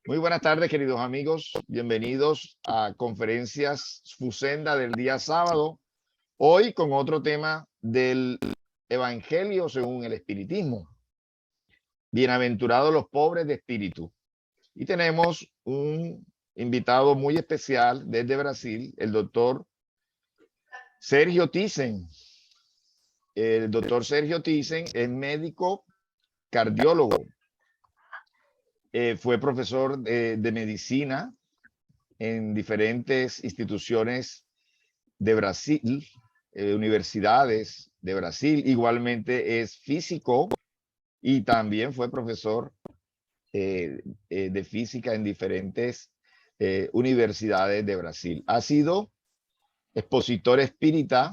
Muy buenas tardes, queridos amigos. Bienvenidos a Conferencias Fusenda del día sábado. Hoy con otro tema del Evangelio según el Espiritismo. Bienaventurados los pobres de espíritu. Y tenemos un invitado muy especial desde Brasil, el doctor Sergio Thyssen. El doctor Sergio Thyssen es médico cardiólogo. Fue profesor de medicina en diferentes instituciones de Brasil, universidades de Brasil. Igualmente es físico y también fue profesor de física en diferentes universidades de Brasil. Ha sido expositor espírita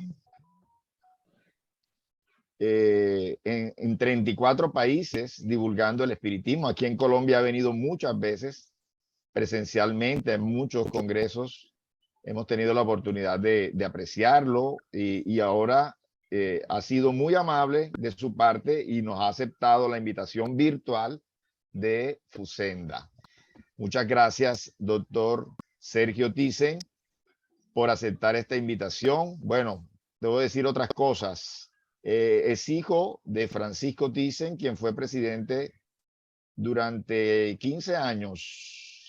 en 34 países divulgando el espiritismo. Aquí en Colombia ha venido muchas veces presencialmente en muchos congresos. Hemos tenido la oportunidad de apreciarlo y ahora ha sido muy amable de su parte y nos ha aceptado la invitación virtual de Fusenda. Muchas gracias, doctor Sergio Thyssen, por aceptar esta invitación. Bueno, debo decir otras cosas. Es hijo de Francisco Thyssen, quien fue presidente durante 15 años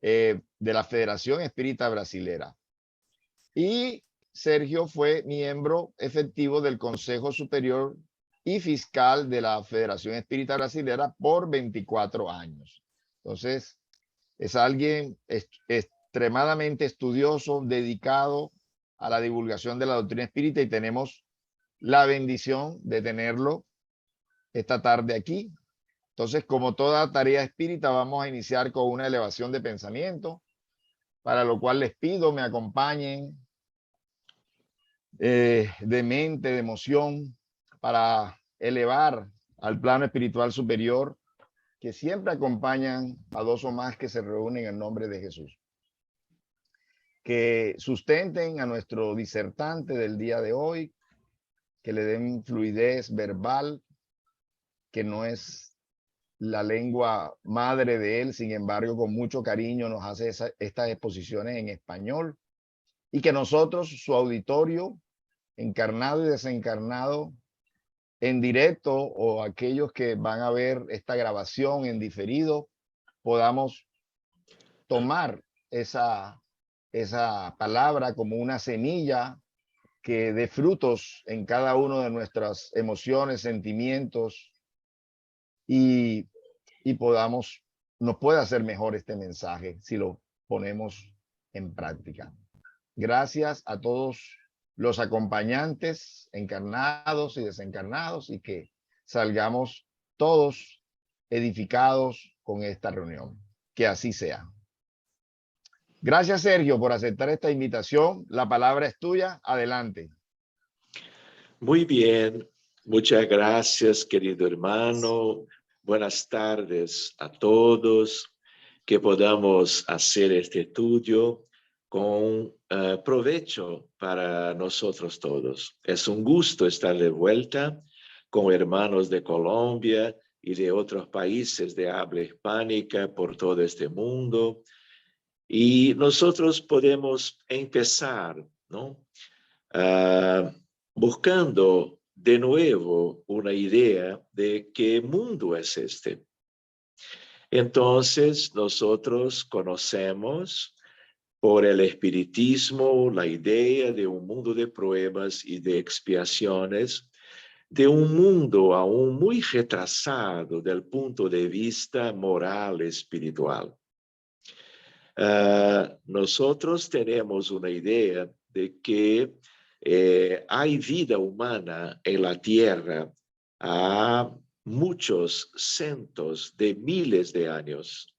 de la Federación Espírita Brasilera. Y Sergio fue miembro efectivo del Consejo Superior y Fiscal de la Federación Espírita Brasilera por 24 años. Entonces, es alguien extremadamente estudioso, dedicado a la divulgación de la doctrina espírita, y tenemos la bendición de tenerlo esta tarde aquí. Entonces, como toda tarea espírita, vamos a iniciar con una elevación de pensamiento, para lo cual les pido me acompañen de mente, de emoción, para elevar al plano espiritual superior, que siempre acompañan a dos o más que se reúnen en nombre de Jesús. Que sustenten a nuestro disertante del día de hoy, que le den fluidez verbal, que no es la lengua madre de él, sin embargo, con mucho cariño nos hace estas exposiciones en español, y que nosotros, su auditorio, encarnado y desencarnado, en directo, o aquellos que van a ver esta grabación en diferido, podamos tomar esa palabra como una semilla que dé frutos en cada uno de nuestras emociones, sentimientos, y nos puede hacer mejor este mensaje si lo ponemos en práctica. Gracias a todos los acompañantes encarnados y desencarnados, y que salgamos todos edificados con esta reunión. Que así sea. Gracias, Sergio, por aceptar esta invitación. La palabra es tuya. Adelante. Muy bien. Muchas gracias, querido hermano. Buenas tardes a todos. Que podamos hacer este estudio con provecho para nosotros todos. Es un gusto estar de vuelta con hermanos de Colombia y de otros países de habla hispánica por todo este mundo. Y nosotros podemos empezar, ¿no? Buscando de nuevo una idea de qué mundo es este. Entonces, nosotros conocemos por el espiritismo la idea de un mundo de pruebas y de expiaciones, de un mundo aún muy retrasado del punto de vista moral espiritual. Nosotros tenemos una idea de que hay vida humana en la Tierra a muchos cientos de miles de años.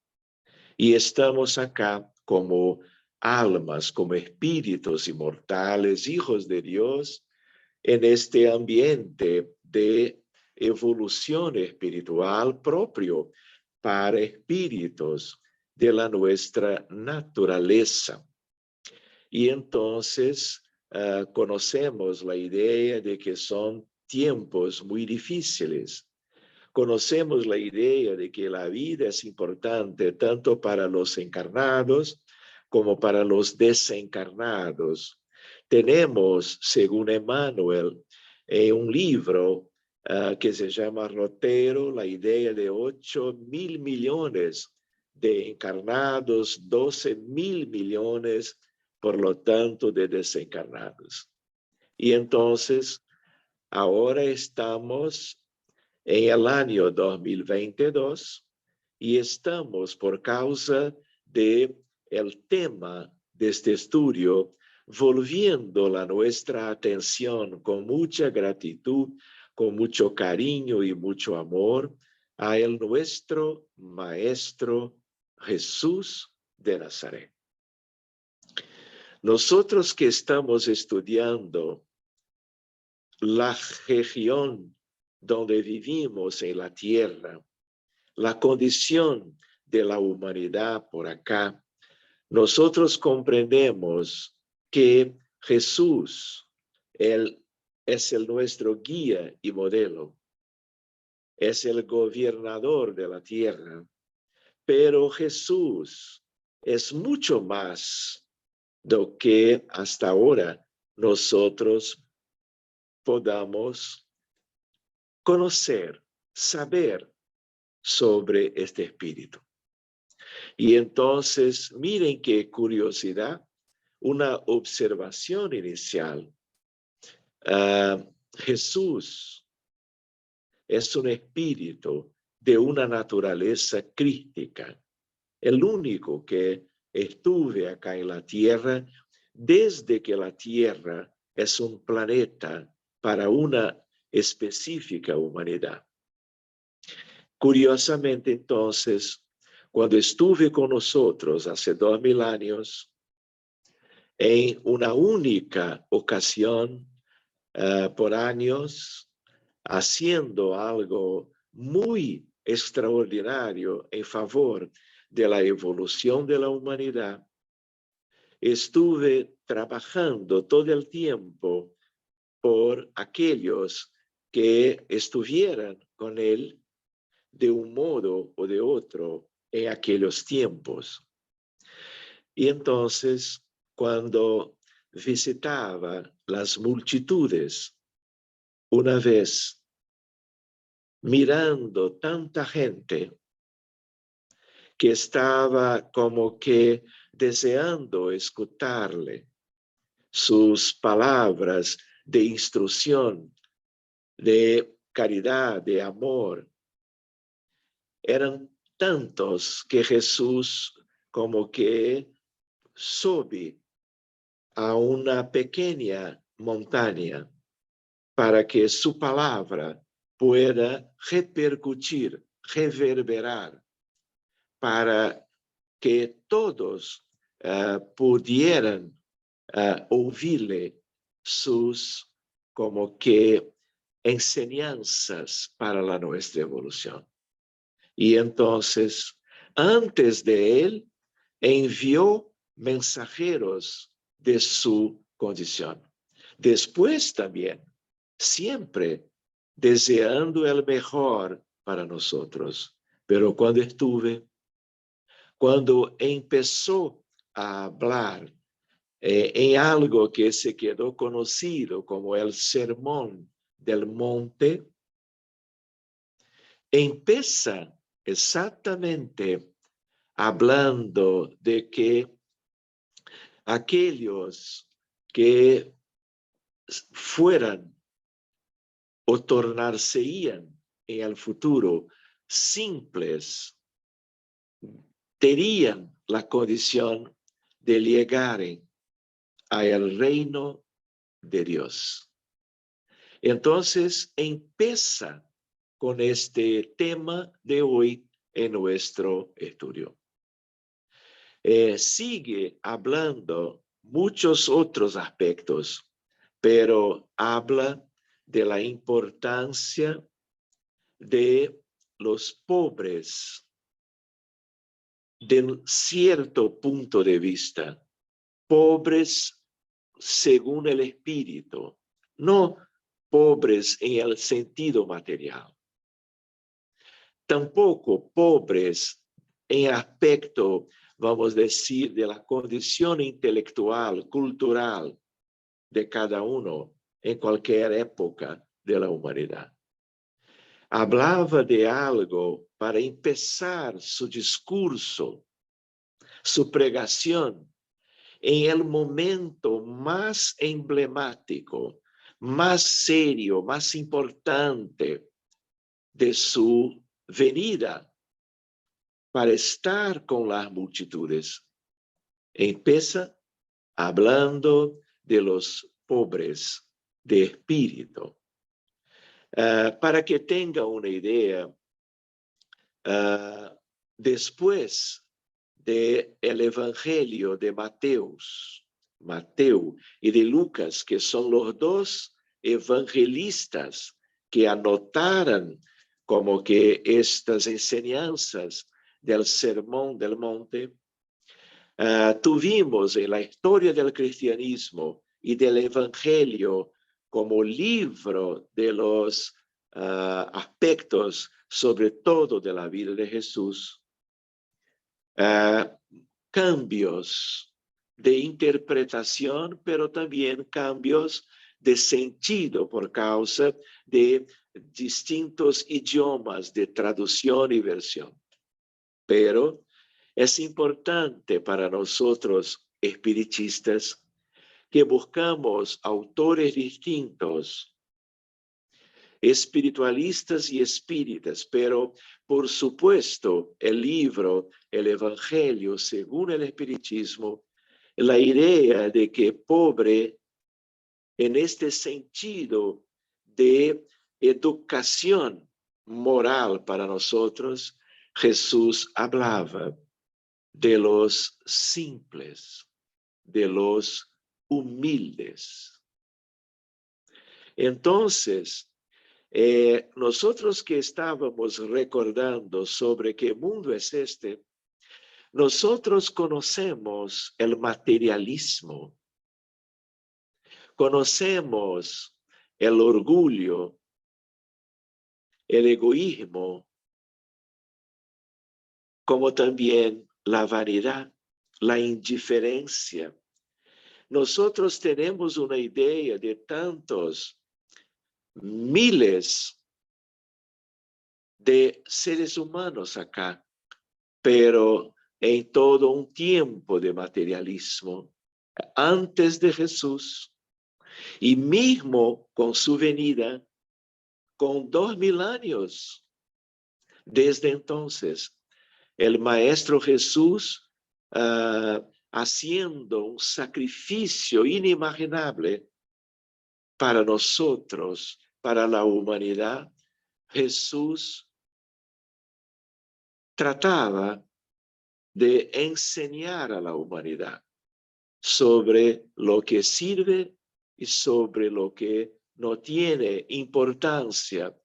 Y estamos acá como almas, como espíritus inmortales, hijos de Dios, en este ambiente de evolución espiritual propio para espíritus de la nuestra naturaleza. Y entonces conocemos la idea de que son tiempos muy difíciles, conocemos la idea de que la vida es importante tanto para los encarnados como para los desencarnados. Tenemos, según Emmanuel, un libro que se llama Rotero, la idea de 8.000 millones de encarnados, 12.000 millones, por lo tanto, de desencarnados. Y entonces, ahora estamos en el año 2022 y estamos, por causa del tema de este estudio, volviendo nuestra atención con mucha gratitud, con mucho cariño y mucho amor a nuestro Maestro Jesús de Nazaret. Nosotros que estamos estudiando la región donde vivimos en la tierra, la condición de la humanidad por acá, nosotros comprendemos que Jesús, Él es nuestro guía y modelo, es el gobernador de la tierra, pero Jesús es mucho más de lo que hasta ahora nosotros podamos conocer, saber sobre este espíritu. Y entonces, miren qué curiosidad, una observación inicial. Jesús es un espíritu de una naturaleza crística, el único que estuve acá en la tierra desde que la tierra es un planeta para una específica humanidad. Curiosamente, entonces, cuando estuve con nosotros hace 2000 años, en una única ocasión, por años, haciendo algo muy extraordinario en favor de la evolución de la humanidad, estuve trabajando todo el tiempo por aquellos que estuvieran con él de un modo o de otro en aquellos tiempos. Y entonces, cuando visitaba las multitudes, una vez mirando tanta gente que estaba como que deseando escucharle sus palabras de instrucción, de caridad, de amor, eran tantos que Jesús como que sube a una pequeña montaña para que su palabra pueda repercutir, reverberar, para que todos pudieran oírle sus como que enseñanzas para la nuestra evolución. Y entonces, antes de él, envió mensajeros de su condición. Después también, siempre deseando el mejor para nosotros. Pero cuando empezó a hablar en algo que se quedó conocido como el Sermón del Monte, empieza exactamente hablando de que aquellos que fueran o tornarseían en el futuro simples, tenían la condición de llegar al reino de Dios. Entonces empieza con este tema de hoy en nuestro estudio. Sigue hablando muchos otros aspectos, pero habla de la importancia de los pobres de cierto punto de vista, pobres según el espíritu, no pobres en el sentido material. tampoco pobres en aspecto, vamos a decir, de la condición intelectual, cultural de cada uno en cualquier época de la humanidad. Hablaba de algo para empezar su discurso, su pregación, en el momento más emblemático, más serio, más importante de su venida para estar con las multitudes. Empieza hablando de los pobres de espíritu. Para que tenga una idea, después del Evangelio de Mateo y de Lucas, que son los dos evangelistas que anotaron como que estas enseñanzas del Sermón del Monte, tuvimos en la historia del cristianismo y del Evangelio como libro de los aspectos, sobre todo de la vida de Jesús, cambios de interpretación, pero también cambios de sentido por causa de distintos idiomas de traducción y versión. Pero es importante para nosotros espiritistas que buscamos autores distintos, espiritualistas y espíritas, pero por supuesto el libro, el Evangelio según el espiritismo, la idea de que pobre en este sentido de educación moral para nosotros, Jesús hablaba de los simples, de los humildes. Entonces, nosotros que estábamos recordando sobre qué mundo es este, nosotros conocemos el materialismo, conocemos el orgullo, el egoísmo, como también la vanidad, la indiferencia. Nosotros tenemos una idea de tantos miles de seres humanos acá, pero en todo un tiempo de materialismo, antes de Jesús, y mismo con su venida, con 2000 años. Desde entonces, el Maestro Jesús, haciendo un sacrificio inimaginable para nosotros, para la humanidad, Jesús trataba de enseñar a la humanidad sobre lo que sirve y sobre lo que no tiene importancia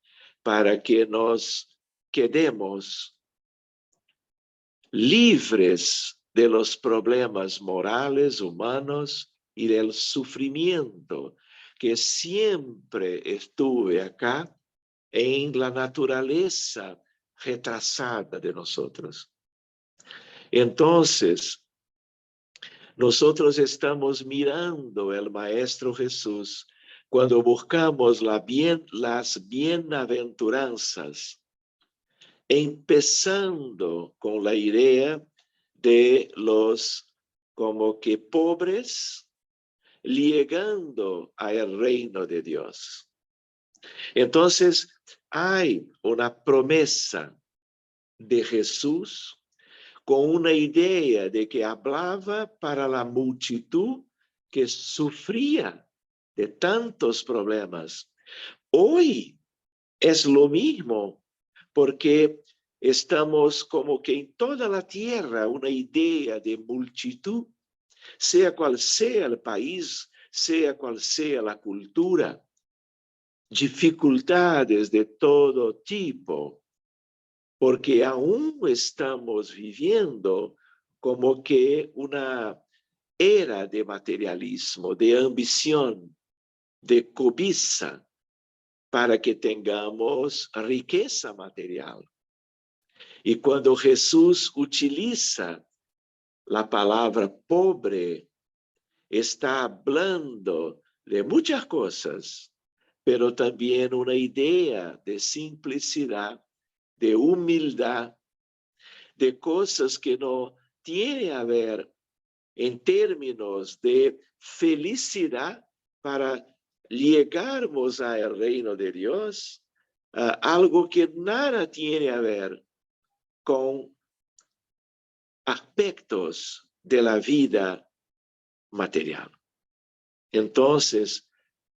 para que nos quedemos libres de los problemas morales, humanos y del sufrimiento que siempre estuve acá en la naturaleza retrasada de nosotros. Entonces, nosotros estamos mirando el Maestro Jesús cuando buscamos las bienaventuranzas, empezando con la idea de los como que pobres, llegando al reino de Dios. Entonces, hay una promesa de Jesús con una idea de que hablaba para la multitud que sufría de tantos problemas. Hoy es lo mismo, porque estamos como que en toda la tierra una idea de multitud, sea cual sea el país, sea cual sea la cultura, dificultades de todo tipo, porque aún estamos viviendo como que una era de materialismo, de ambición, de cobiza, para que tengamos riqueza material. Y cuando Jesús utiliza la palabra pobre, está hablando de muchas cosas, pero también una idea de simplicidad, de humildad, de cosas que no tiene a ver en términos de felicidad para llegarmos al reino de Dios, algo que nada tiene a ver con aspectos de la vida material. Entonces,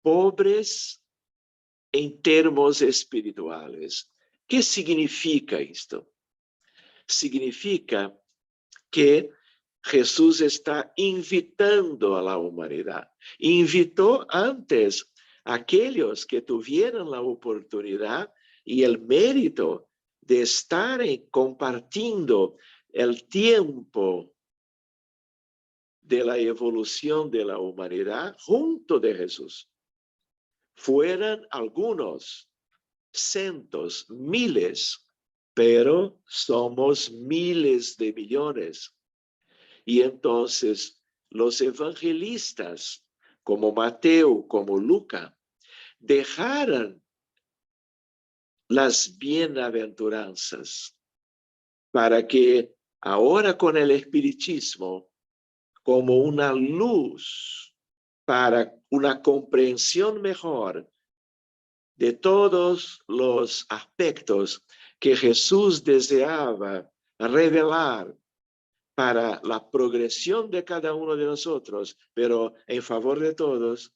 pobres en términos espirituales. ¿Qué significa esto? Significa que Jesús está invitando a la humanidad. Invitó antes a aquellos que tuvieron la oportunidad y el mérito de estar compartiendo el tiempo de la evolución de la humanidad junto de Jesús. Fueran algunos, cientos, miles, pero somos miles de millones. Y entonces los evangelistas, como Mateo, como Lucas, dejaron las bienaventuranzas para que ahora con el espiritismo, como una luz para una comprensión mejor de todos los aspectos que Jesús deseaba revelar para la progresión de cada uno de nosotros, pero en favor de todos,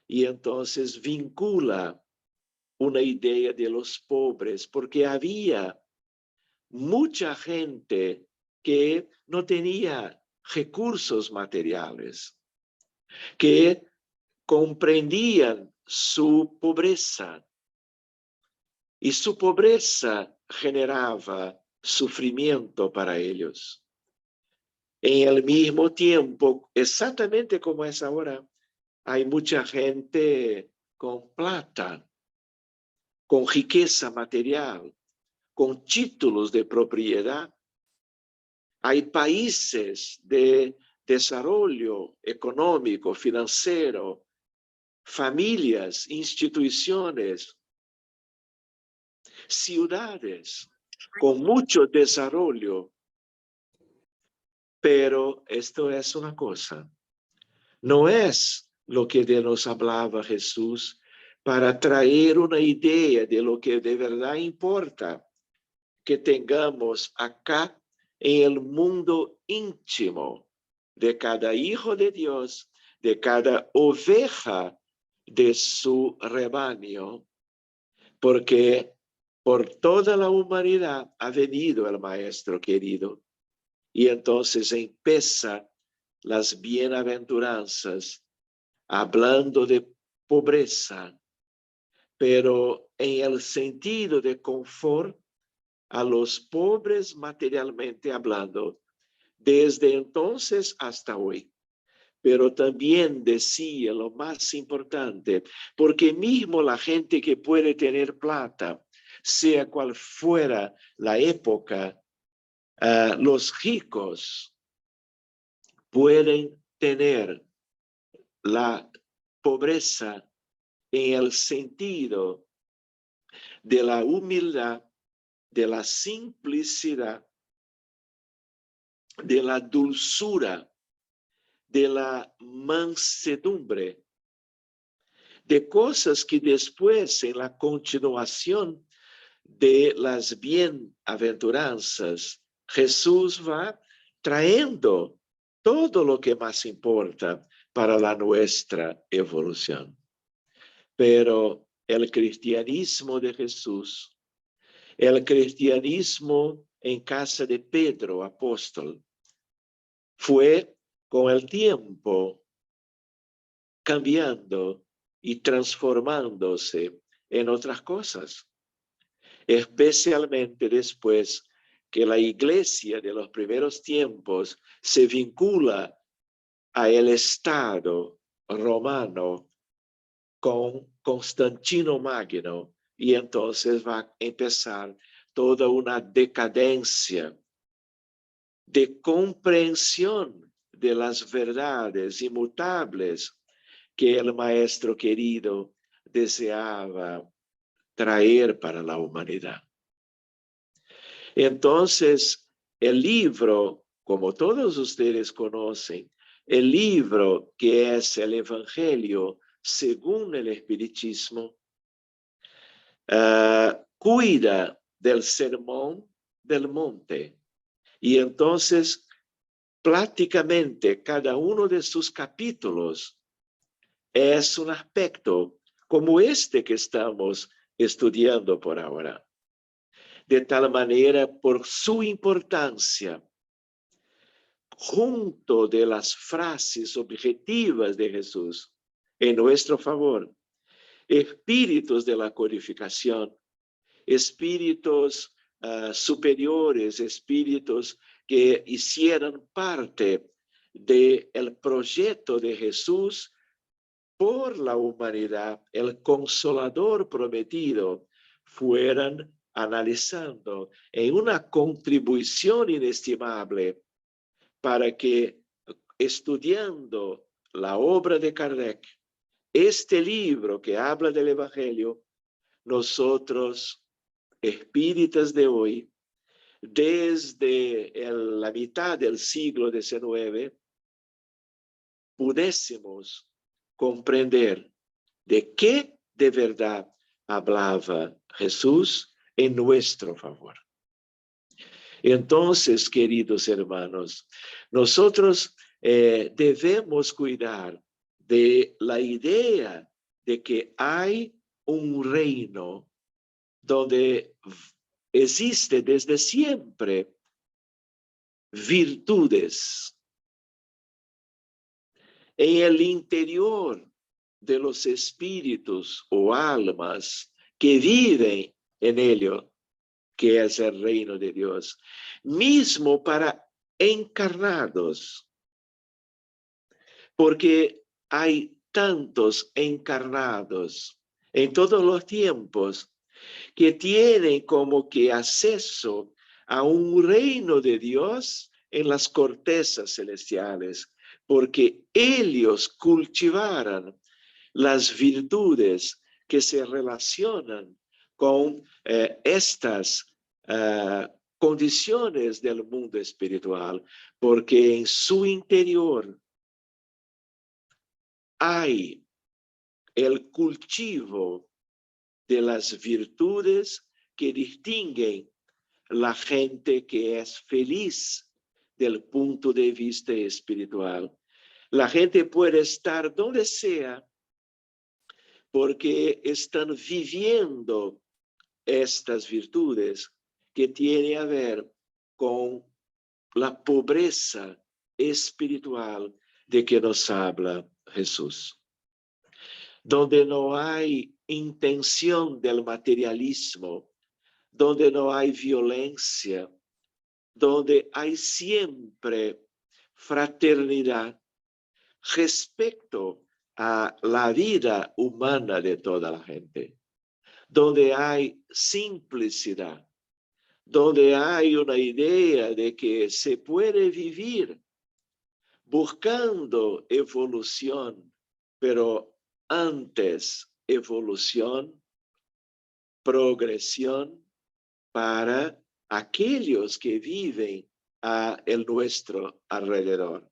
y entonces vincula una idea de los pobres, porque había mucha gente que no tenía recursos materiales, que comprendían su pobreza, y su pobreza generaba sufrimiento para ellos. En el mismo tiempo, exactamente como es ahora, hay mucha gente con plata, con riqueza material, con títulos de propiedad. Hay países de desarrollo económico, financiero, familias, instituciones, ciudades con mucho desarrollo. Pero esto es una cosa, no es lo que de nos hablaba Jesús para traer una idea de lo que de verdad importa que tengamos acá en el mundo íntimo de cada hijo de Dios, de cada oveja de su rebaño, porque por toda la humanidad ha venido el Maestro querido. Y entonces empieza las bienaventuranzas hablando de pobreza, pero en el sentido de confort a los pobres materialmente hablando, desde entonces hasta hoy. Pero también decía lo más importante, porque mismo la gente que puede tener plata, sea cual fuera la época, los ricos pueden tener la pobreza en el sentido de la humildad, de la simplicidad, de la dulzura, de la mansedumbre, de cosas que después en la continuación de las bienaventuranzas, Jesús va trayendo todo lo que más importa para la nuestra evolución. Pero el cristianismo de Jesús, el cristianismo en casa de Pedro, apóstol, fue con el tiempo cambiando y transformándose en otras cosas, especialmente después que la iglesia de los primeros tiempos se vincula a el Estado romano con Constantino Magno, y entonces va a empezar toda una decadencia de comprensión de las verdades inmutables que el Maestro querido deseaba traer para la humanidad. Entonces, el libro, como todos ustedes conocen, el libro que es el Evangelio según el Espiritismo, cuida del sermón del monte. Y entonces, prácticamente cada uno de sus capítulos es un aspecto como este que estamos estudiando por ahora. De tal manera, por su importancia, junto de las frases objetivas de Jesús en nuestro favor, espíritus de la codificación, espíritus superiores, espíritus que hicieran parte del proyecto de Jesús por la humanidad, el consolador prometido, fueran analizando en una contribución inestimable para que, estudiando la obra de Kardec, este libro que habla del Evangelio, nosotros, espíritas de hoy, desde la mitad del siglo XIX, pudiésemos comprender de qué de verdad hablaba Jesús en nuestro favor. Entonces, queridos hermanos, nosotros debemos cuidar de la idea de que hay un reino donde existe desde siempre virtudes en el interior de los espíritus o almas que viven en ello, que es el reino de Dios, mismo para encarnados, porque hay tantos encarnados en todos los tiempos que tienen como que acceso a un reino de Dios en las cortezas celestiales, porque ellos cultivaran las virtudes que se relacionan con estas condiciones del mundo espiritual, porque en su interior hay el cultivo de las virtudes que distinguen la gente que es feliz del punto de vista espiritual. La gente puede estar donde sea porque están viviendo estas virtudes que tienen a ver con la pobreza espiritual de que nos habla Jesús. Donde no hay intención del materialismo, donde no hay violencia, donde hay siempre fraternidad respecto a la vida humana de toda la gente, donde hay simplicidad, donde hay una idea de que se puede vivir buscando evolución, pero antes evolución, progresión para aquellos que viven a nuestro alrededor,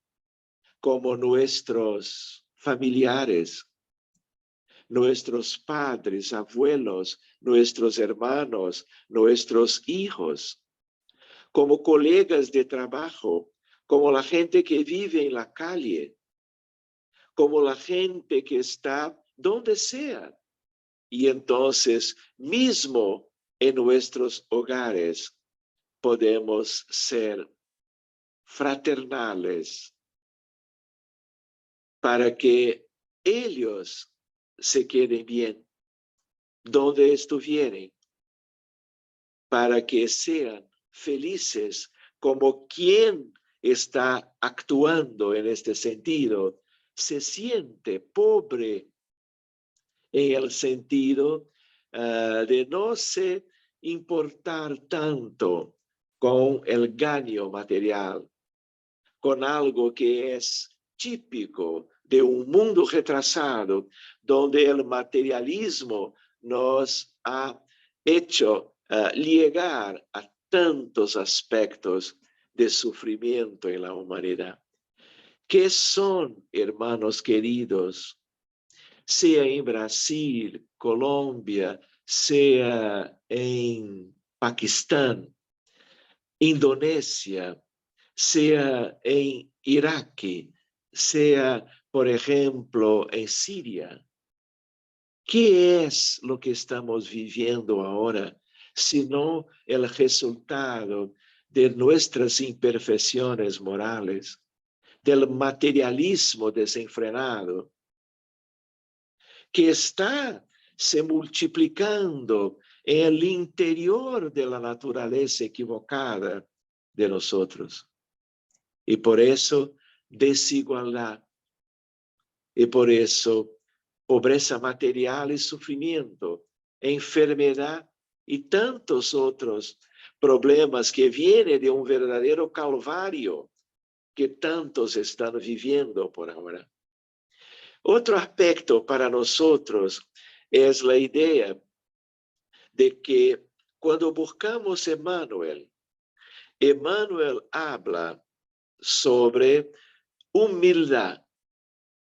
como nuestros familiares, nuestros padres, abuelos, nuestros hermanos, nuestros hijos, como colegas de trabajo, como la gente que vive en la calle, como la gente que está donde sea. Y entonces, mismo en nuestros hogares, podemos ser fraternales para que ellos se queden bien donde estuvieren, para que sean felices como quien está actuando en este sentido se siente pobre en el sentido de no se importar tanto con el gaño material, con algo que es típico de un mundo retrasado, donde el materialismo nos ha hecho llegar a tantos aspectos de sufrimiento en la humanidad. ¿Qué son, hermanos queridos? Sea en Brasil, Colombia, sea en Pakistán, Indonesia, sea en Irak, sea, por ejemplo, en Siria. ¿Qué es lo que estamos viviendo ahora, sino el resultado de nuestras imperfecciones morales, del materialismo desenfrenado, que está se multiplicando en el interior de la naturaleza equivocada de nosotros? Y por eso, desigualdad. Y por eso, pobreza material y sufrimiento, enfermedad y tantos otros problemas que vienen de un verdadero calvario que tantos están viviendo por ahora. Otro aspecto para nosotros es la idea de que cuando buscamos Emmanuel, Emmanuel habla sobre humildad.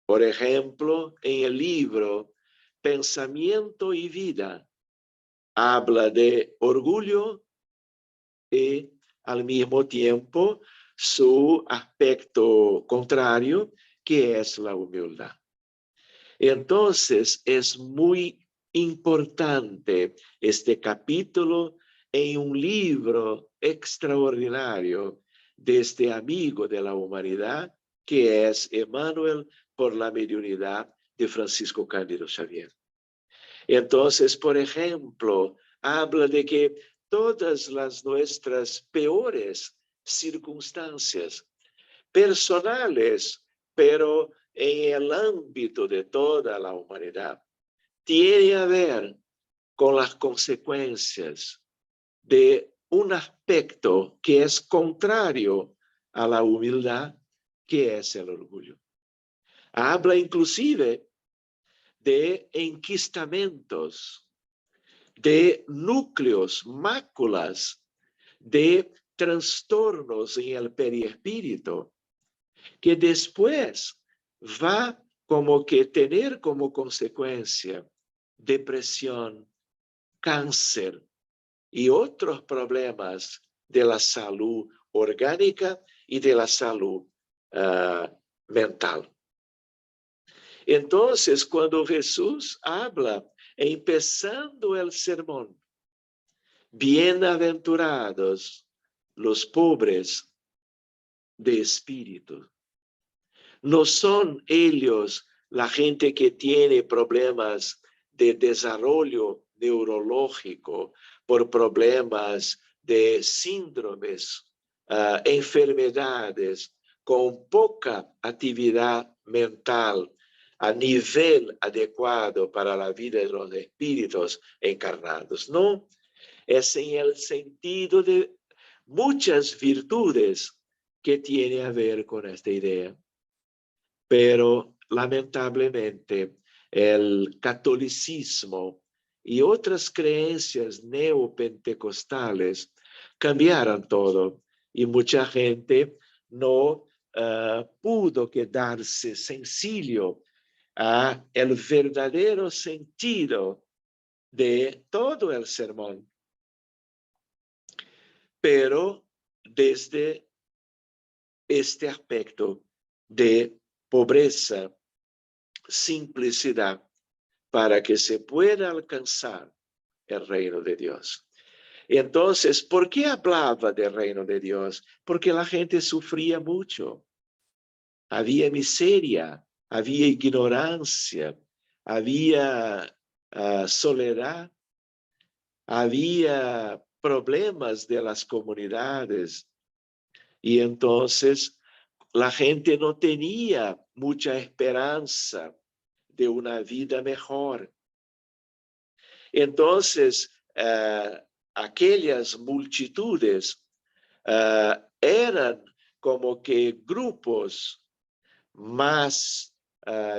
Por ejemplo, en el libro Pensamiento y Vida, habla de orgullo y al mismo tiempo su aspecto contrario, que es la humildad. Entonces, es muy importante este capítulo en un libro extraordinario de este amigo de la humanidad, que es Emmanuel por la mediunidad de Francisco Cándido Xavier. Entonces, por ejemplo, habla de que todas las nuestras peores circunstancias personales, pero en el ámbito de toda la humanidad, tiene a ver con las consecuencias de un aspecto que es contrario a la humildad, que es el orgullo. Habla inclusive de enquistamentos, de núcleos, máculas, de trastornos en el perispíritu, que después va como que tener como consecuencia depresión, cáncer y otros problemas de la salud orgánica y de la salud mental. Entonces, cuando Jesús habla, empezando el sermón, bienaventurados los pobres de espíritu. No son ellos la gente que tiene problemas de desarrollo neurológico, por problemas de síndromes, enfermedades, con poca actividad mental a nivel adecuado para la vida de los espíritus encarnados. No, es en el sentido de muchas virtudes que tiene a ver con esta idea. Pero lamentablemente el catolicismo y otras creencias neopentecostales cambiaron todo y mucha gente no pudo quedarse sencillo a el verdadero sentido de todo el sermón. Pero desde este aspecto de pobreza, simplicidad, para que se pueda alcanzar el reino de Dios. Entonces, ¿por qué hablaba del reino de Dios? Porque la gente sufría mucho. Había miseria, había ignorancia, había soledad, había problemas de las comunidades. Y entonces la gente no tenía mucha esperanza de una vida mejor. Entonces, aquellas multitudes eran como que grupos más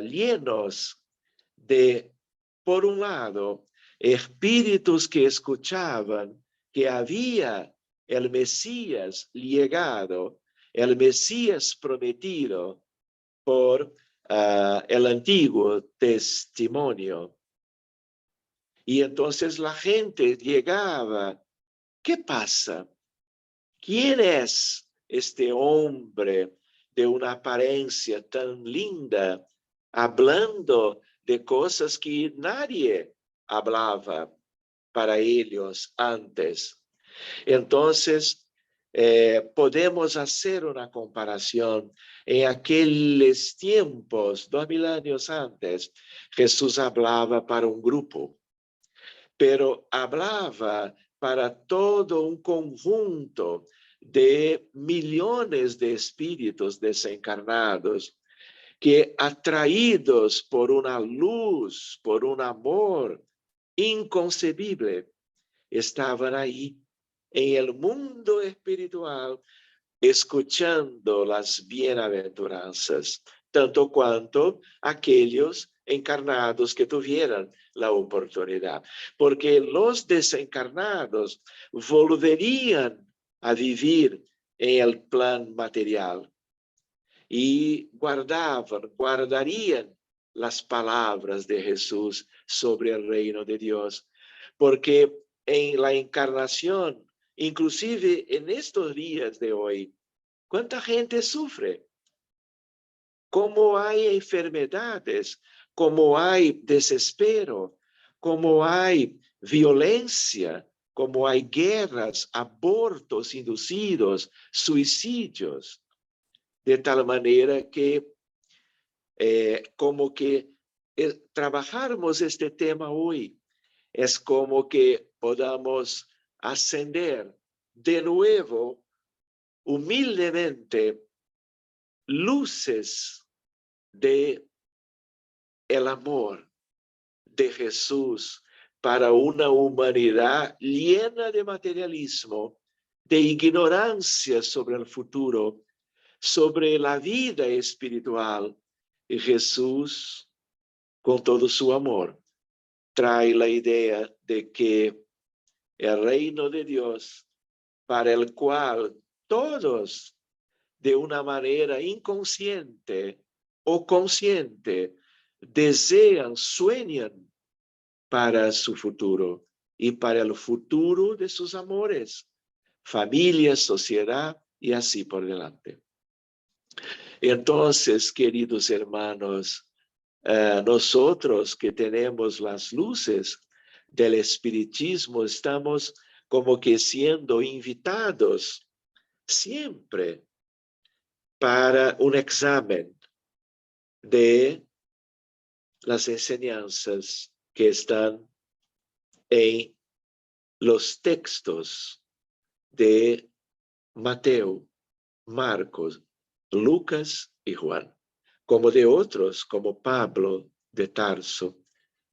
llenos de, por un lado, espíritus que escuchaban que había el Mesías llegado, el Mesías prometido por el antiguo testimonio. Y entonces la gente llegaba, ¿qué pasa? ¿Quién es este hombre de una apariencia tan linda, hablando de cosas que nadie hablaba para ellos antes? Entonces, podemos hacer una comparación. En aquellos tiempos, 2000 años antes, Jesús hablaba para un grupo, pero hablaba para todo un conjunto de millones de espíritus desencarnados que, atraídos por una luz, por un amor inconcebible, estaban ahí en el mundo espiritual escuchando las bienaventuranzas, tanto cuanto aquellos encarnados que tuvieran la oportunidad, porque los desencarnados volverían a vivir en el plan material y guardarían las palabras de Jesús sobre el reino de Dios, porque en la encarnación, inclusive en estos días de hoy, ¿cuánta gente sufre? ¿Cómo hay enfermedades? ¿Cómo hay desespero? ¿Cómo hay violencia? ¿Cómo hay guerras, abortos inducidos, suicidios? De tal manera que, como que trabajarmos este tema hoy es como que podamos ascender de nuevo, humildemente, luces de el amor de Jesús para una humanidad llena de materialismo, de ignorancia sobre el futuro, sobre la vida espiritual. Y Jesús, con todo su amor, trae la idea de que el reino de Dios, para el cual todos, de una manera inconsciente o consciente, desean, sueñan para su futuro y para el futuro de sus amores, familia, sociedad y así por delante. Entonces, queridos hermanos, nosotros que tenemos las luces del espiritismo estamos como que siendo invitados siempre para un examen de las enseñanzas que están en los textos de Mateo, Marcos, Lucas y Juan, como de otros, como Pablo de Tarso,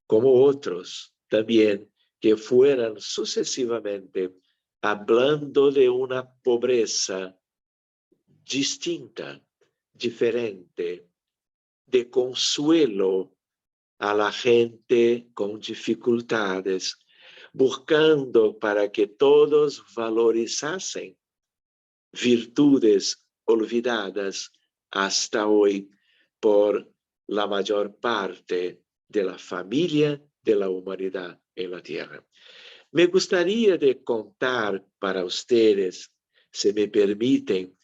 como otros también que fueran sucesivamente hablando de una pobreza distinta, diferente, de consuelo a la gente con dificultades, buscando para que todos valorizasen virtudes olvidadas hasta hoy por la mayor parte de la familia de la humanidad en la tierra. Me gustaría de contar para ustedes, si me permiten,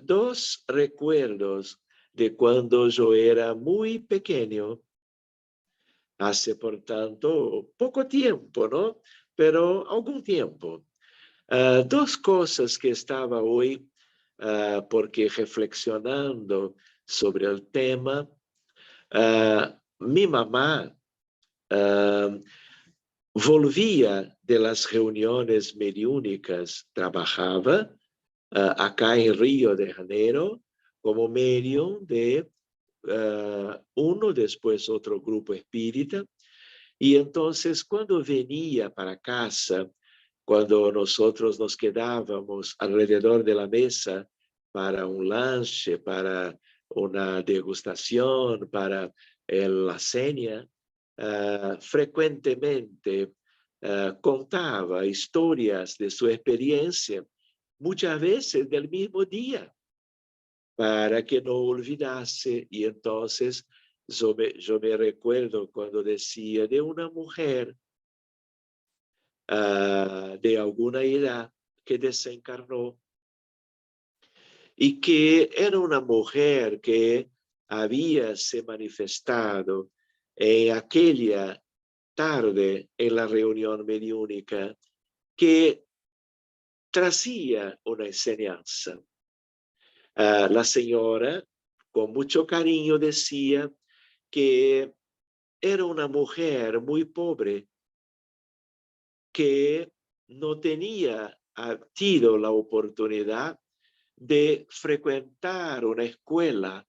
dos recuerdos de cuando yo era muy pequeño, hace por tanto poco tiempo, ¿no? Pero algún tiempo. Dos cosas que estaba hoy, porque reflexionando sobre el tema, mi mamá volvía de las reuniones mediúnicas, trabajaba acá en Río de Janeiro como medium de uno, después otro grupo espírita, y entonces cuando venía para casa, cuando nosotros nos quedábamos alrededor de la mesa para un lunch, para una degustación, para la cena, frecuentemente contaba historias de su experiencia, muchas veces del mismo día, para que no olvidase. Y entonces yo me recuerdo cuando decía de una mujer de alguna edad que desencarnó y que era una mujer que había se manifestado en aquella tarde en la reunión mediúnica, que traía una enseñanza. La señora, con mucho cariño, decía que era una mujer muy pobre, que no tenía tido la oportunidad de frecuentar una escuela,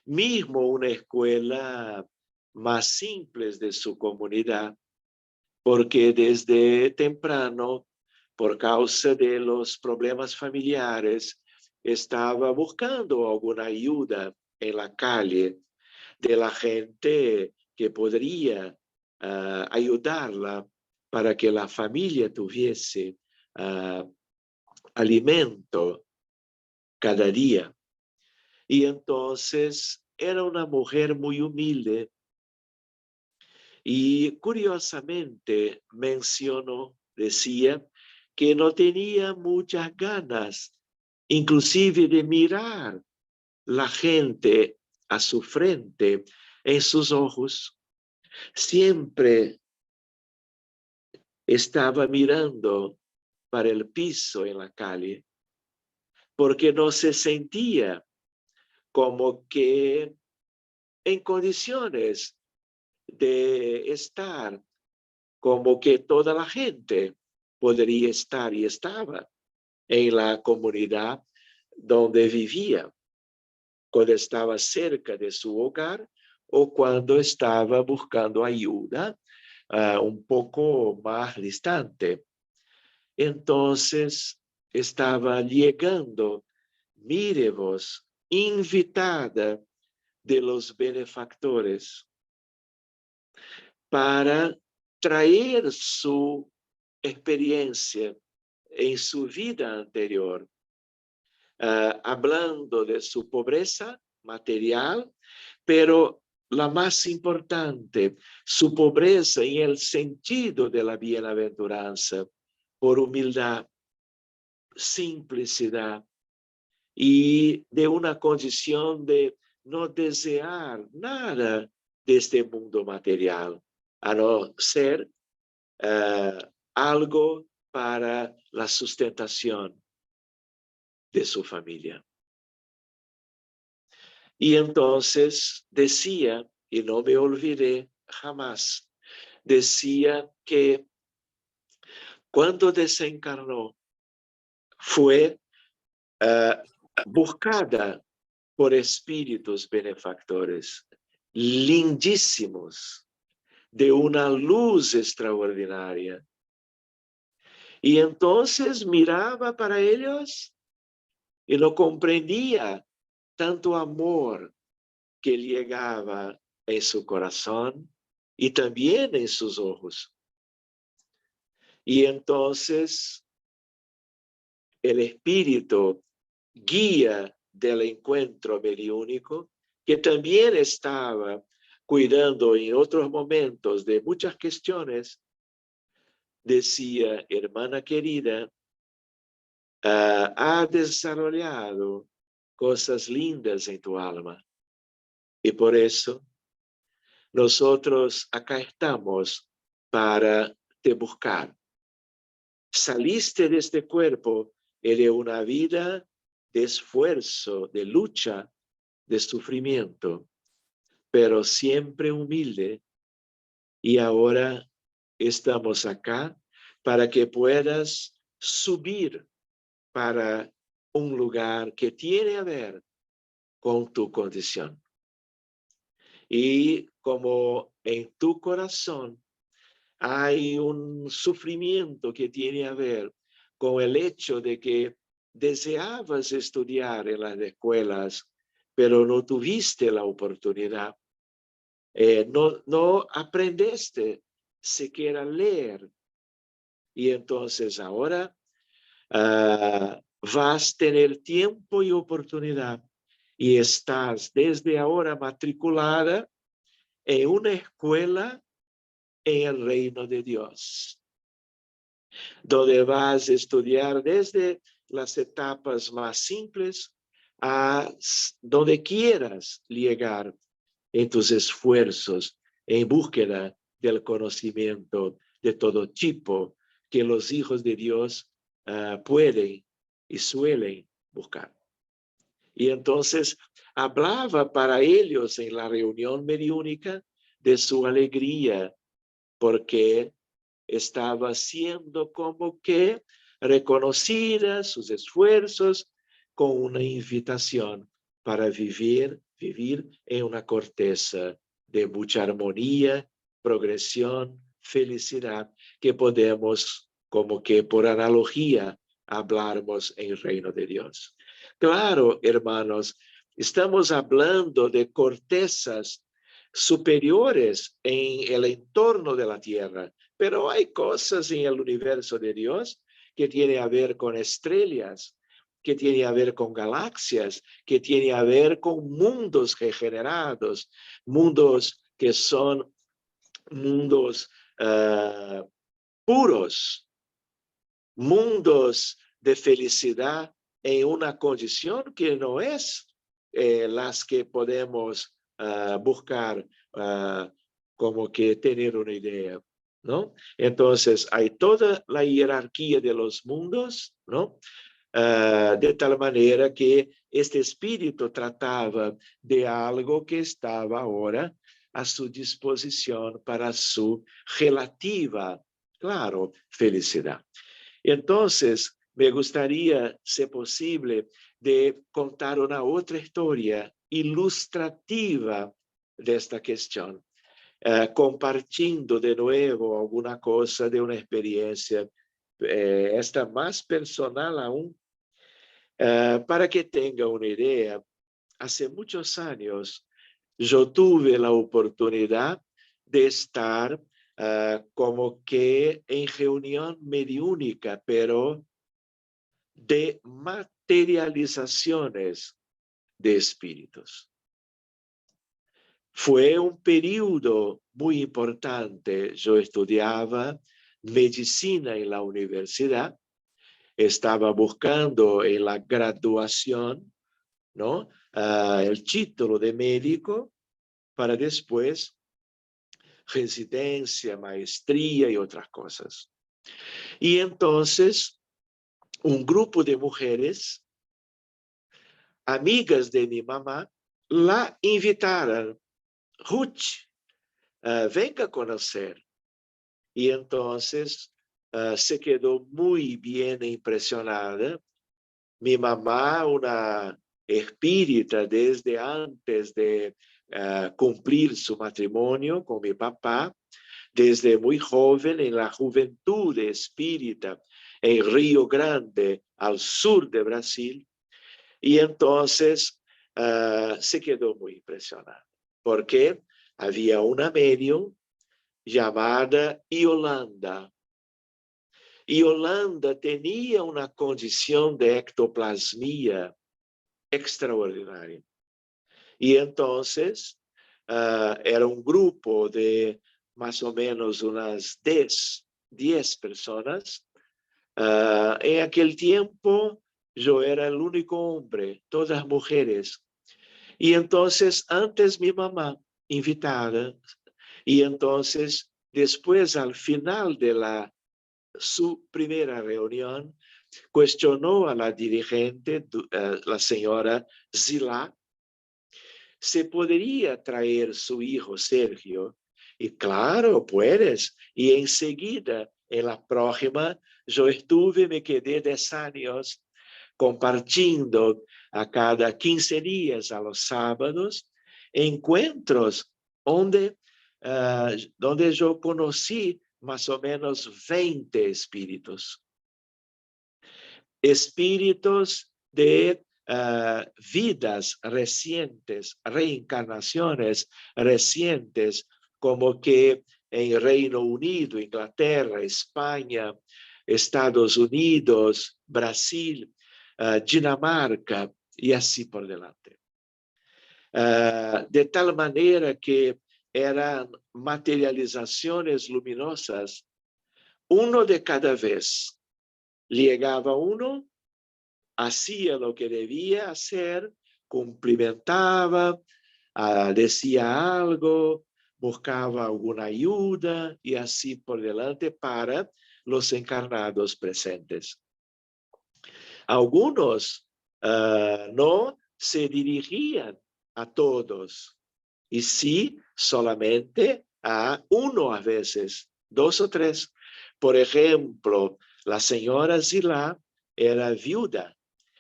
mismo una escuela más simple de su comunidad, porque desde temprano, por causa de los problemas familiares, estaba buscando alguna ayuda en la calle de la gente que podría ayudarla para que la familia tuviese alimento cada día. Y entonces era una mujer muy humilde y curiosamente mencionó, decía, que no tenía muchas ganas, inclusive de mirar la gente a su frente, en sus ojos. Siempre estaba mirando para el piso en la calle, porque no se sentía como que en condiciones de estar como que toda la gente podría estar y estaba en la comunidad donde vivía, cuando estaba cerca de su hogar o cuando estaba buscando ayuda un poco más distante. Entonces estaba llegando, mire vos, invitada de los benefactores para traer su experiencia en su vida anterior, hablando de su pobreza material, pero la más importante, su pobreza en el sentido de la bienaventuranza, por humildad, simplicidad y de una condición de no desear nada de este mundo material, a no ser algo para la sustentación de su familia. Y entonces decía, y no me olvidé jamás, decía que cuando desencarnó fue buscada por espíritus benefactores lindísimos, de una luz extraordinaria. Y entonces miraba para ellos y no comprendía tanto amor que llegaba en su corazón y también en sus ojos. Y entonces el espíritu guía del encuentro mediúnico, que también estaba cuidando en otros momentos de muchas cuestiones, decía, hermana querida, ha desarrollado cosas lindas en tu alma. Y por eso nosotros acá estamos para te buscar. Saliste de este cuerpo y de una vida de esfuerzo, de lucha, de sufrimiento, pero siempre humilde. Y ahora estamos acá para que puedas subir para un lugar que tiene a ver con tu condición. Y como en tu corazón hay un sufrimiento que tiene a ver con el hecho de que deseabas estudiar en las escuelas, pero no tuviste la oportunidad. No aprendiste siquiera leer. Y entonces ahora vas a tener tiempo y oportunidad y estás desde ahora matriculada en una escuela en el reino de Dios, donde vas a estudiar desde las etapas más simples a donde quieras llegar en tus esfuerzos en búsqueda del conocimiento de todo tipo que los hijos de Dios pueden y suelen buscar. Y entonces hablaba para ellos en la reunión mediúnica de su alegría, porque estaba siendo como que reconocida sus esfuerzos con una invitación para vivir en una corteza de mucha armonía, progresión, felicidad, que podemos, como que por analogía, hablarmos en el reino de Dios. Claro, hermanos, estamos hablando de cortezas superiores en el entorno de la Tierra, pero hay cosas en el universo de Dios que tienen a ver con estrellas, que tiene a ver con galaxias, que tiene a ver con mundos regenerados, mundos que son mundos puros, mundos de felicidad en una condición que no es las que podemos buscar como que tener una idea, ¿no? Entonces hay toda la jerarquía de los mundos, ¿no? De tal manera que este espíritu trataba de algo que estaba ahora a su disposición para su relativa, claro, felicidad. Entonces, me gustaría, si posible, de contar una otra historia ilustrativa de esta cuestión, compartiendo de nuevo alguna cosa de una experiencia, esta más personal aún, para que tenga una idea. Hace muchos años yo tuve la oportunidad de estar como que en reunión mediúnica, pero de materializaciones de espíritus. Fue un periodo muy importante. Yo estudiaba medicina en la universidad, estaba buscando en la graduación, ¿no? El título de médico para después residencia, maestría y otras cosas. Y entonces un grupo de mujeres, amigas de mi mamá, la invitaron: Ruth, venga a conocer. Y entonces se quedó muy bien impresionada. Mi mamá, una espírita desde antes de cumplir su matrimonio con mi papá, desde muy joven, en la juventud espírita, en Río Grande, al sur de Brasil. Y entonces se quedó muy impresionada, porque había una medium llamada Yolanda. Yolanda tenía una condición de ectoplasmia extraordinaria. Y entonces era un grupo de más o menos unas 10 personas. En aquel tiempo yo era el único hombre, todas mujeres. Y entonces antes mi mamá invitada, y entonces después al final de su primera reunión, cuestionó a la dirigente, la señora Zilá, ¿se podría traer su hijo Sergio? Y claro, puedes. Y enseguida, en la próxima, yo me quedé 10 años compartiendo a cada 15 días, a los sábados, encuentros donde yo conocí más o menos 20 espíritus. Espíritus de vidas recientes, reencarnaciones recientes, como que en Reino Unido, Inglaterra, España, Estados Unidos, Brasil, Dinamarca y así por delante. De tal manera que eran materializaciones luminosas, uno de cada vez. Llegaba uno, hacía lo que debía hacer, cumplimentaba, decía algo, buscaba alguna ayuda y así por delante para los encarnados presentes. Algunos no se dirigían a todos, y sí solamente a uno a veces, 2 o 3. Por ejemplo, la señora Zilá era viuda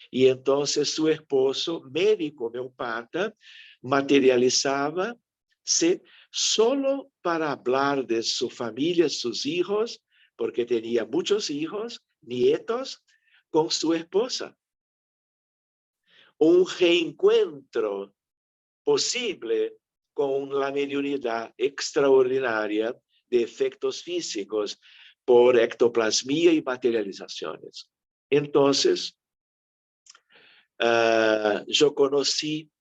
y entonces su esposo, médico homeopata, materializaba-se solo para hablar de su familia, sus hijos, porque tenía muchos hijos, nietos, con su esposa. Un reencuentro posible con la mediunidad extraordinaria de efectos físicos por ectoplasmia y materializaciones. Entonces, yo conocí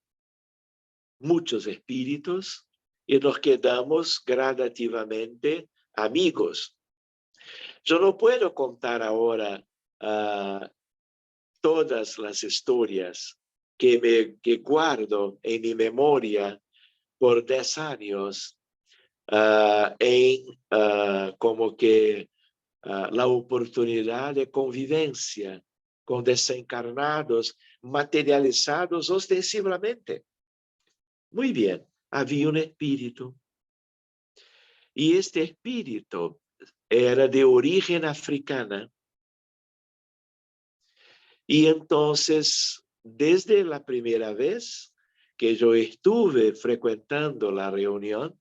muchos espíritus y nos quedamos gradativamente amigos. Yo no puedo contar ahora todas las historias que guardo en mi memoria por 10 años como que la oportunidad de convivencia con desencarnados materializados ostensiblemente. Muy bien, había un espíritu. Y este espíritu era de origen africana. Y entonces, desde la primera vez que yo estuve frecuentando la reunión,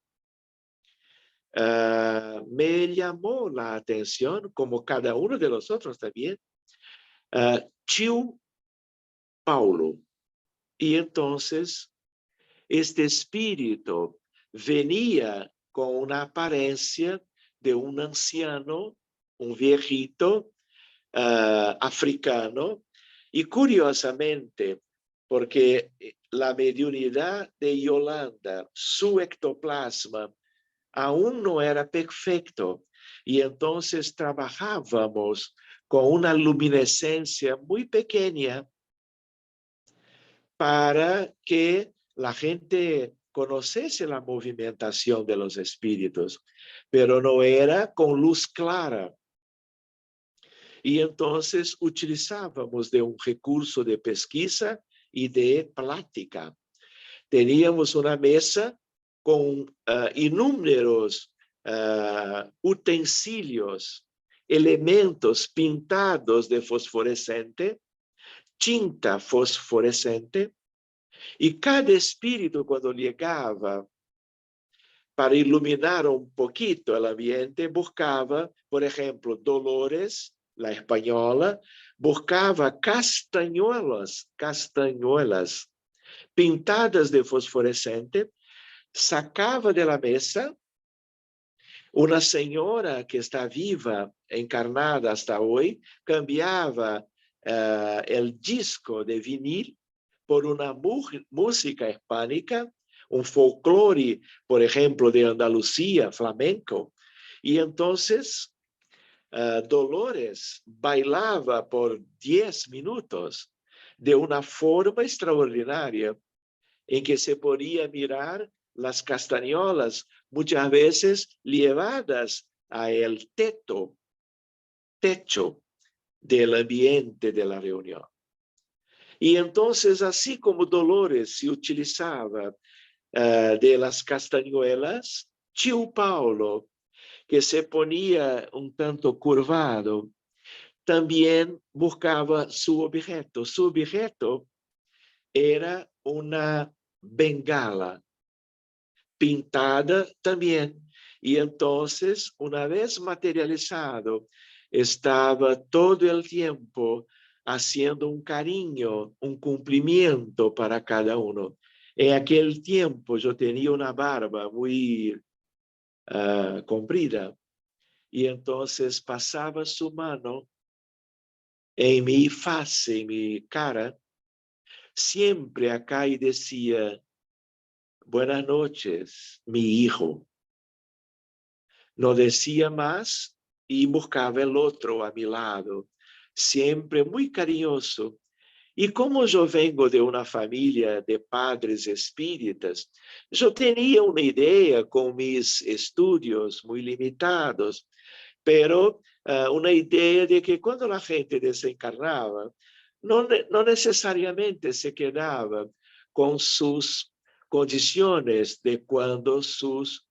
me llamó la atención, como cada uno de nosotros también, Tio Paulo. Y entonces, este espíritu venía con una apariencia de un anciano, un viejito africano, y curiosamente, porque la mediunidad de Yolanda, su ectoplasma, aún no era perfecto, y entonces trabajábamos con una luminescencia muy pequeña para que la gente conociese la movimentación de los espíritus, pero no era con luz clara. Y entonces utilizábamos de un recurso de pesquisa y de plática. Teníamos una mesa con inúmeros utensilios, elementos pintados de fosforescente, tinta fosforescente, y cada espíritu cuando llegaba para iluminar un poquito el ambiente, buscaba, por ejemplo, Dolores, la española, buscaba castañuelas pintadas de fosforescente, sacaba de la mesa. Una señora que está viva, encarnada hasta hoy, cambiaba el disco de vinil por una música hispánica, un folclore, por ejemplo, de Andalucía, flamenco. Y entonces Dolores bailaba por 10 minutos de una forma extraordinaria en que se podía mirar las castañuelas, muchas veces llevadas a el techo del ambiente de la reunión. Y entonces, así como Dolores se utilizaba de las castañuelas, Tio Paulo, que se ponía un tanto curvado, también buscaba su objeto. Su objeto era una bengala pintada también. Y entonces, una vez materializado, estaba todo el tiempo haciendo un cariño, un cumplimiento para cada uno. En aquel tiempo yo tenía una barba muy comprida y entonces pasaba su mano en mi fase, en mi cara, siempre acá y decía, buenas noches, mi hijo. No decía más y buscaba el otro a mi lado, siempre muy cariñoso. Y como yo vengo de una familia de padres espíritas, yo tenía una idea con mis estudios muy limitados, pero una idea de que cuando la gente desencarnaba, no necesariamente se quedaba con sus condiciones de cuando sus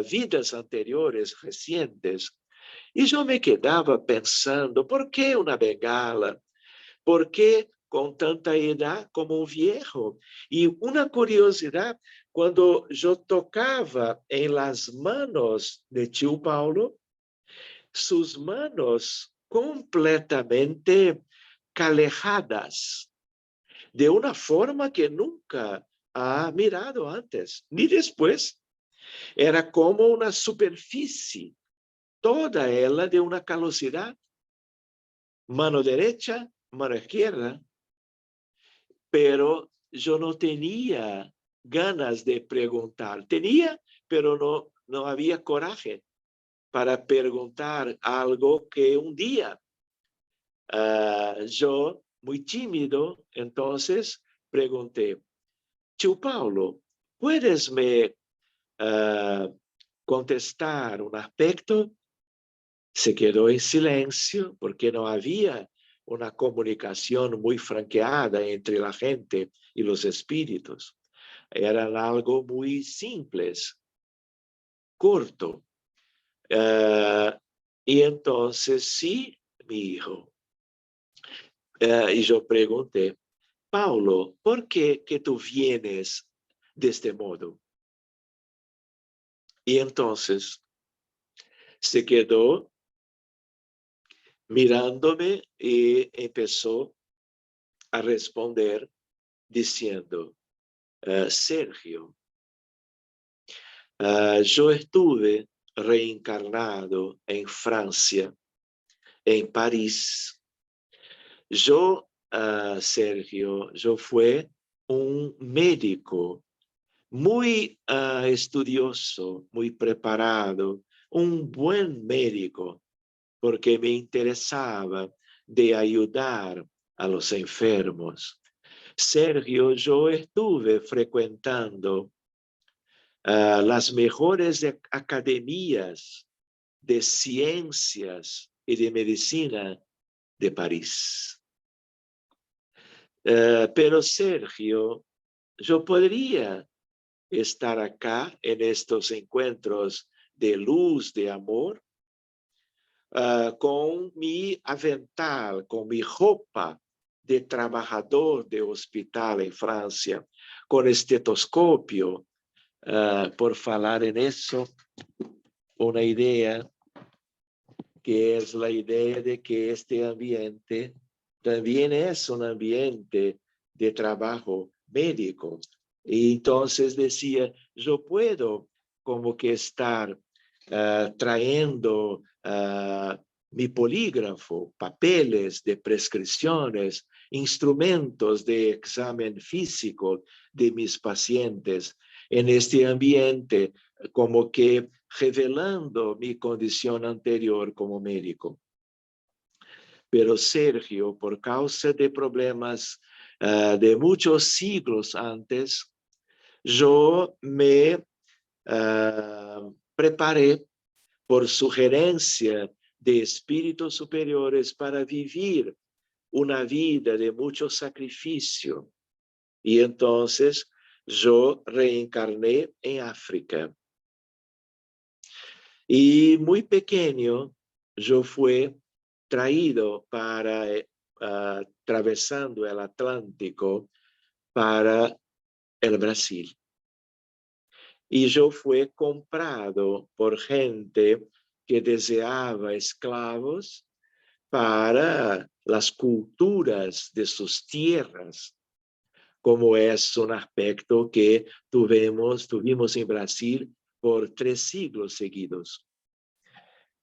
vidas anteriores, recientes. Y yo me quedaba pensando, ¿por qué una bengala? ¿Por qué con tanta edad como un viejo? Y una curiosidad, cuando yo tocaba en las manos de tío Paulo, sus manos completamente calejadas, de una forma que nunca ha mirado antes, ni después. Era como una superficie, toda ella de una calosidad, mano derecha, mano izquierda, pero yo no tenía ganas de preguntar. Tenía, pero no había coraje para preguntar algo que un día yo, muy tímido, entonces pregunté, tío Paulo, ¿puedes me contestar un aspecto? Se quedó en silencio porque no había una comunicación muy franqueada entre la gente y los espíritus. Eran algo muy simples, corto. Y entonces, sí, mi hijo. Y yo pregunté, Paulo, ¿por qué que tú vienes de este modo? Y entonces se quedó mirándome y empezó a responder diciendo, Sergio, yo estuve reencarnado en Francia, en París. Yo, Sergio, yo fui un médico muy estudioso, muy preparado, un buen médico, porque me interesaba de ayudar a los enfermos. Sergio, yo estuve frecuentando las mejores academias de ciencias y de medicina de París. Pero Sergio, yo podría estar acá en estos encuentros de luz, de amor, con mi avental, con mi ropa de trabajador de hospital en Francia, con estetoscopio, por falar en eso, una idea que es la idea de que este ambiente también es un ambiente de trabajo médico. Y entonces decía, yo puedo como que estar trayendo mi polígrafo, papeles de prescripciones, instrumentos de examen físico de mis pacientes en este ambiente, como que revelando mi condición anterior como médico. Pero Sergio, por causa de problemas de muchos siglos antes, yo me preparé por sugerencia de espíritus superiores para vivir una vida de mucho sacrificio. Y entonces yo reencarné en África. Y muy pequeño yo fui traído para, atravesando el Atlántico para el Brasil. y yo fui comprado por gente que deseaba esclavos para las culturas de sus tierras, como es un aspecto que tuvimos en Brasil por 3 siglos seguidos.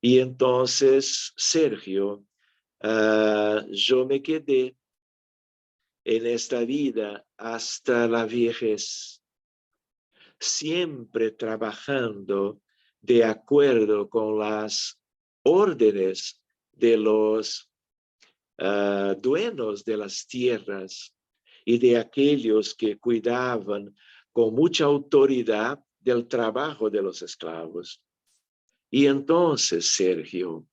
Y entonces, Sergio, yo me quedé en esta vida hasta la vejez, siempre trabajando de acuerdo con las órdenes de los dueños de las tierras y de aquellos que cuidaban con mucha autoridad del trabajo de los esclavos. Y entonces, Sergio,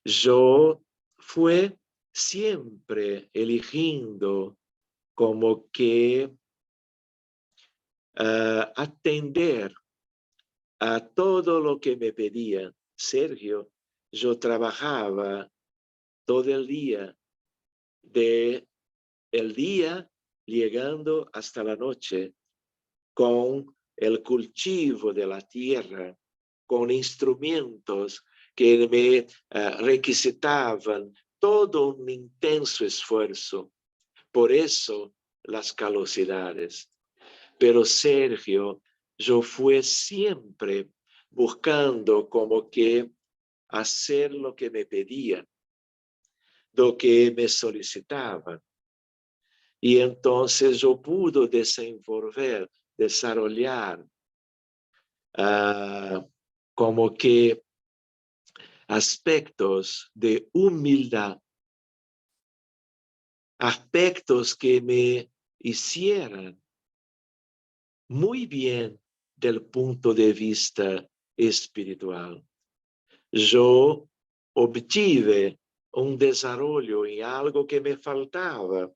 yo fui siempre eligiendo como que atender a todo lo que me pedían. Sergio, yo trabajaba todo el día, de el día llegando hasta la noche, con el cultivo de la tierra, con instrumentos que me requisitaban todo un intenso esfuerzo. Por eso las calosidades. Pero Sergio, yo fui siempre buscando como que hacer lo que me pedían, lo que me solicitaban. Y entonces yo pude desarrollar como que aspectos de humildad, aspectos que me hicieran muy bien del punto de vista espiritual. Yo obtuve un desarrollo en algo que me faltaba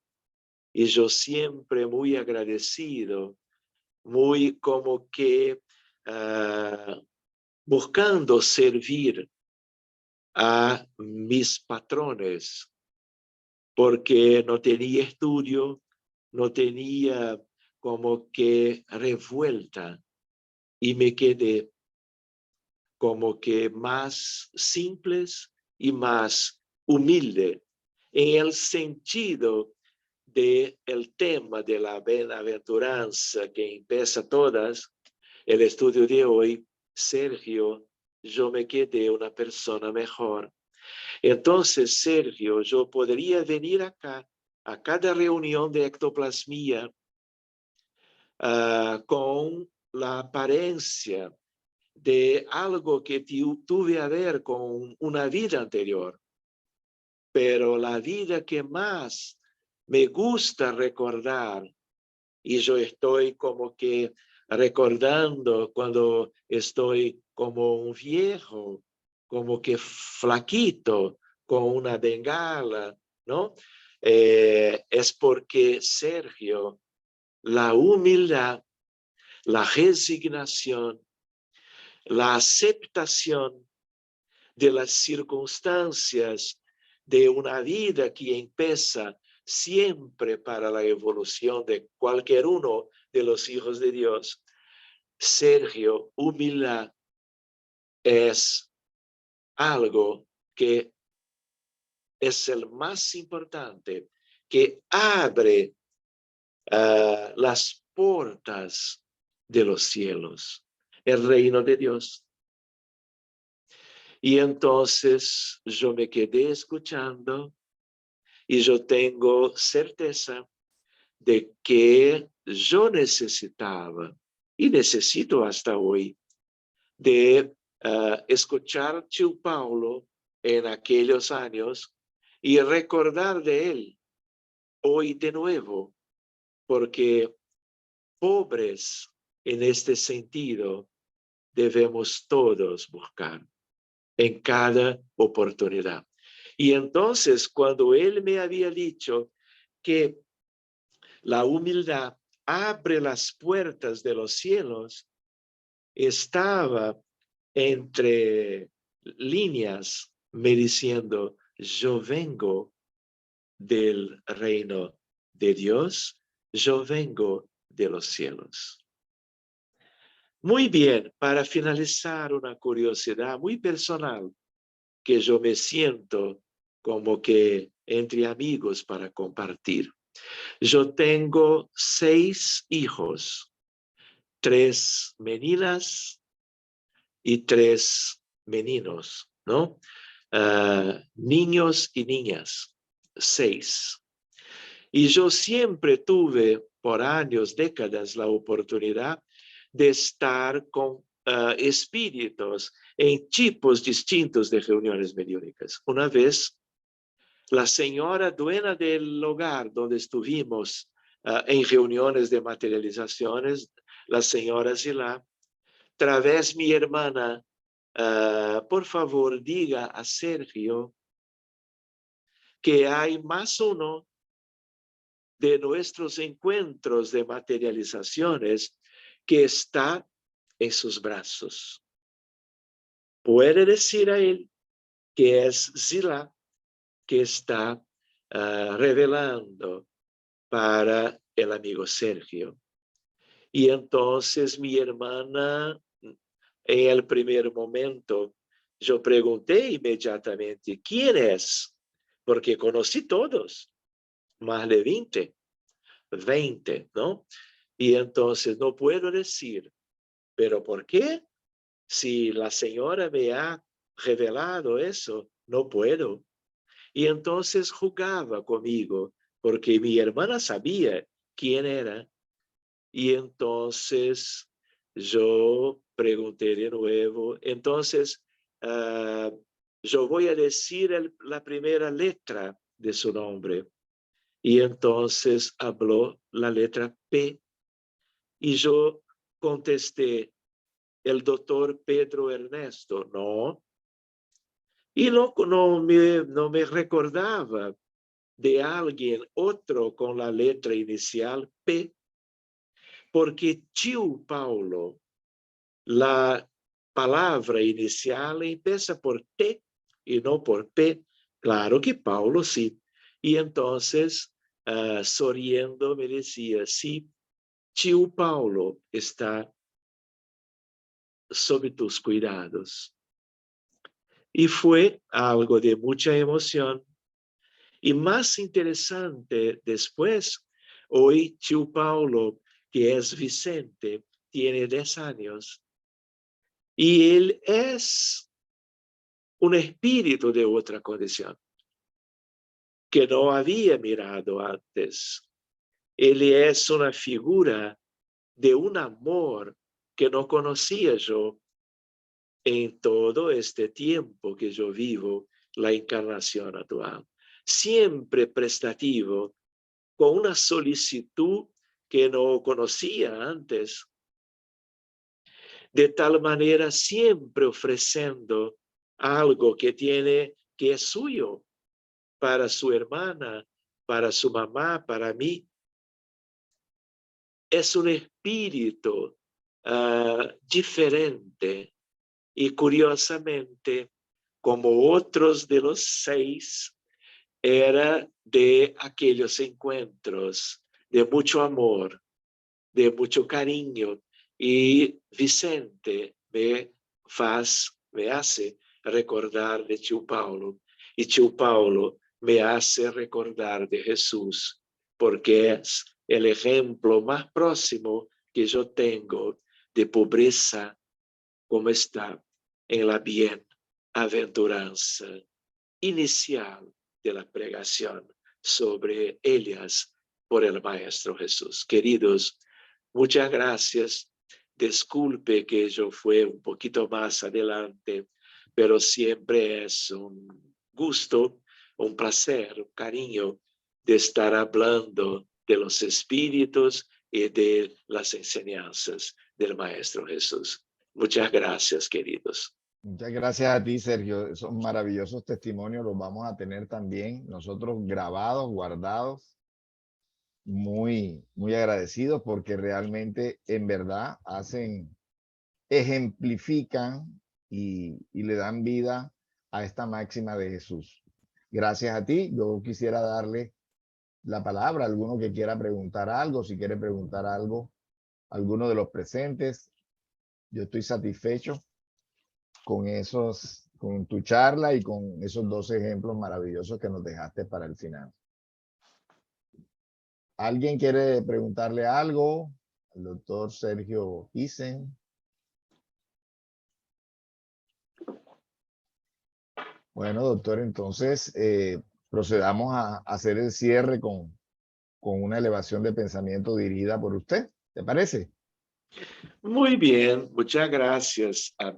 y yo siempre muy agradecido, muy como que buscando servir a mis patrones, porque no tenía estudio, no tenía como que revuelta y me quedé como que más simples y más humilde en el sentido del tema de la bienaventuranza que empieza todas, el estudio de hoy, Sergio, yo me quedé una persona mejor. Entonces, Sergio, yo podría venir acá a cada reunión de ectoplasmia con la apariencia de algo que tuve a ver con una vida anterior. Pero la vida que más me gusta recordar, y yo estoy como que recordando cuando estoy como un viejo, como que flaquito, con una bengala, ¿no? Es porque, Sergio, la humildad, la resignación, la aceptación de las circunstancias de una vida que empieza siempre para la evolución de cualquier uno de los hijos de Dios. Sergio, humildad es algo que es el más importante, que abre las puertas de los cielos, el reino de Dios. Y entonces yo me quedé escuchando y yo tengo certeza de que yo necesitaba y necesito hasta hoy de escuchar Tío Paulo en aquellos años y recordar de él hoy de nuevo, porque pobres en este sentido debemos todos buscar en cada oportunidad. Y entonces, cuando él me había dicho que la humildad abre las puertas de los cielos, estaba entre líneas me diciendo, yo vengo del reino de Dios, yo vengo de los cielos. Muy bien, para finalizar, una curiosidad muy personal que yo me siento como que entre amigos para compartir. Yo tengo 6 hijos, 3 meninas y 3 meninos, ¿no? Niños y niñas, 6. Y yo siempre tuve por años, décadas, la oportunidad de estar con espíritus en tipos distintos de reuniones mediúnicas. Una vez, la señora dueña del hogar donde estuvimos en reuniones de materializaciones, la señora Zilá, través mi hermana, por favor, diga a Sergio que hay más uno de nuestros encuentros de materializaciones que está en sus brazos. Puede decir a él que es Zilá que está revelando para el amigo Sergio. Y entonces mi hermana, en el primer momento, yo pregunté inmediatamente, ¿quién es? Porque conocí todos, más de 20, ¿no? Y entonces no puedo decir, ¿pero por qué? Si la señora me ha revelado eso, no puedo. Y entonces jugaba conmigo, porque mi hermana sabía quién era. Y entonces yo pregunté de nuevo, entonces yo voy a decir la primera letra de su nombre. Y entonces habló la letra P. Y yo contesté, el doctor Pedro Ernesto, no. Y no me recordaba de alguien otro con la letra inicial P, porque Tio Paulo, la palabra inicial empieza por T y no por P. Claro que Paulo sí. Y entonces, sonriendo, me decía, sí, Tio Paulo está sob tus cuidados. Y fue algo de mucha emoción. Y más interesante después, hoy Tio Paulo, que es Vicente, tiene 10 años. Y él es un espíritu de otra condición que no había mirado antes. Él es una figura de un amor que no conocía yo en todo este tiempo que yo vivo la encarnación actual. Siempre prestativo, con una solicitud que no conocía antes, de tal manera siempre ofreciendo algo que es suyo para su hermana, para su mamá, para mí. Es un espíritu diferente y curiosamente, como otros de los 6, era de aquellos encuentros de mucho amor, de mucho cariño. Y Vicente me hace recordar de Tio Paulo. Y Tio Paulo me hace recordar de Jesús, porque es el ejemplo más próximo que yo tengo de pobreza, como está en la bienaventuranza inicial de la pregación sobre ellas por el Maestro Jesús. Queridos, muchas gracias. Disculpe que yo fue un poquito más adelante, pero siempre es un gusto, un placer, un cariño de estar hablando de los espíritus y de las enseñanzas del Maestro Jesús. Muchas gracias, queridos. Muchas gracias a ti, Sergio. Esos maravillosos testimonios los vamos a tener también nosotros grabados, guardados, muy agradecidos porque realmente en verdad ejemplifican y le dan vida a esta máxima de Jesús. Gracias a ti. Yo quisiera darle la palabra a alguno que quiera preguntar algo, si quiere preguntar algo, alguno de los presentes. Yo estoy satisfecho con tu charla y con esos 2 ejemplos maravillosos que nos dejaste para el final. ¿Alguien quiere preguntarle algo al doctor Sergio Isen? Bueno, doctor, entonces procedamos a hacer el cierre con una elevación de pensamiento dirigida por usted. ¿Te parece? Muy bien, muchas gracias.